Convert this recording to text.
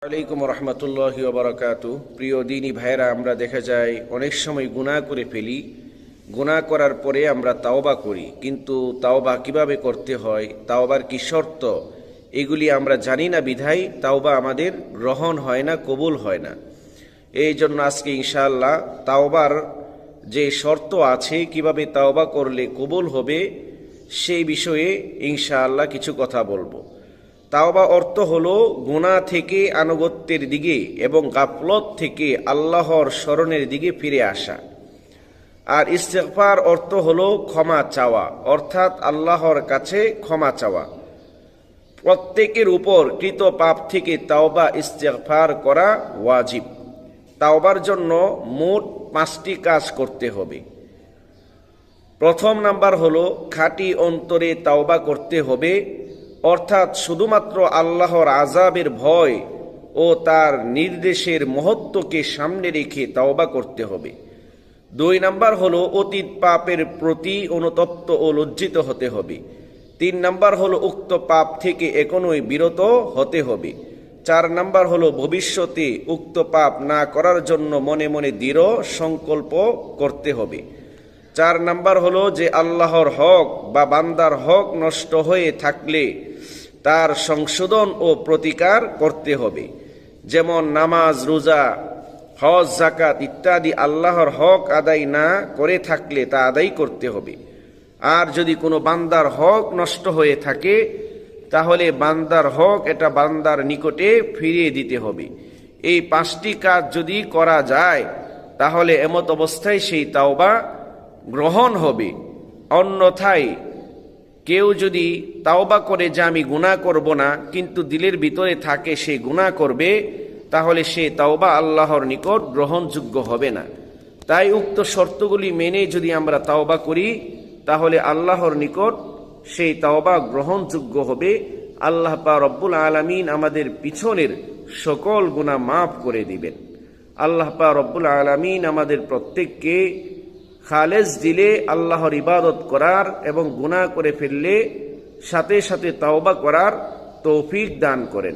আলাইকুম রহমতুল্লাহি ওয়া বারাকাতু। প্রিয় দিনী ভাইরা, আমরা দেখা যায় অনেক সময় গুনাহ করে ফেলি। গুনাহ করার পরে আমরা তাওবা করি, কিন্তু তাওবা কিভাবে করতে হয়, তাওবার কি শর্ত, এগুলি আমরা জানি না বিধায় তাওবা আমাদের গ্রহণ হয় না, কবুল হয় না। এই জন্য আজকে ইনশাআল্লাহ তাওবার যে শর্ত আছে, কিভাবে তাওবা করলে কবুল হবে, সেই বিষয়ে ইনশাআল্লাহ কিছু কথা বলবো। তাওবা অর্থ হলো গুনাহ থেকে আনুগত্যের দিকে এবং গাফলত থেকে আল্লাহর স্মরণের দিকে ফিরে আসা। আর ইস্তেগফার অর্থ হলো ক্ষমা চাওয়া, অর্থাৎ আল্লাহর কাছে ক্ষমা চাওয়া। প্রত্যেকের উপর কৃত পাপ থেকে তাওবা ইস্তেগফার করা ওয়াজিব। তাওবার জন্য মোট 5টি কাজ করতে হবে। প্রথম নাম্বার হলো খাঁটি অন্তরে তাওবা করতে হবে, অর্থাৎ শুধুমাত্র আল্লাহর আযাবের ভয় ও তার নির্দেশের মহত্বকে সামনে রেখে তাওবা করতে হবে। 2 নাম্বার হলো অতীত পাপের প্রতি অনুতপ্ত ও লজ্জিত হতে হবে। 3 নাম্বার হলো উক্ত পাপ থেকে এখনোই বিরত হতে হবে। 4 নাম্বার হলো ভবিষ্যতে উক্ত পাপ না করার জন্য মনে মনে দৃঢ় সংকল্প করতে হবে। 4 নাম্বার হলো যে আল্লাহর হক বা বান্দার হক নষ্ট হয়ে থাকলে তার সংশোধন ও প্রতিকার করতে হবে। যেমন নামাজ, রোজা, হজ, যাকাত ইত্যাদি আল্লাহর হক আদায় না করে থাকলে তা আদায় করতে হবে। আর যদি কোনো বান্দার হক নষ্ট হয়ে থাকে, তাহলে বান্দার হক এটা বান্দার নিকটে ফিরিয়ে দিতে হবে। এই 5টি কাজ যদি করা যায়, তাহলে এমত অবস্থায় সেই তাওবা গ্রহণ হবে। অন্যথায় কেউ যদি তাওবা করে যে আমি গুনাহ করব না, কিন্তু দিলের ভিতরে থাকে সে গুনাহ করবে, তাহলে সে তাওবা আল্লাহর নিকট গ্রহণযোগ্য হবে না। তাই উক্ত শর্তগুলি মেনে যদি আমরা তাওবা করি, তাহলে আল্লাহর নিকট সেই তাওবা গ্রহণযোগ্য হবে। আল্লাহ পাক রব্বুল আলামিন আমাদের পিছনের সকল গুনাহ মাফ করে দিবেন। আল্লাহ পাক রব্বুল আলামিন আমাদের প্রত্যেককে খালেস দিলে আল্লাহর ইবাদত করার এবং গুনাহ করে ফেললে সাথে সাথে তাওবা করার তৌফিক দান করেন।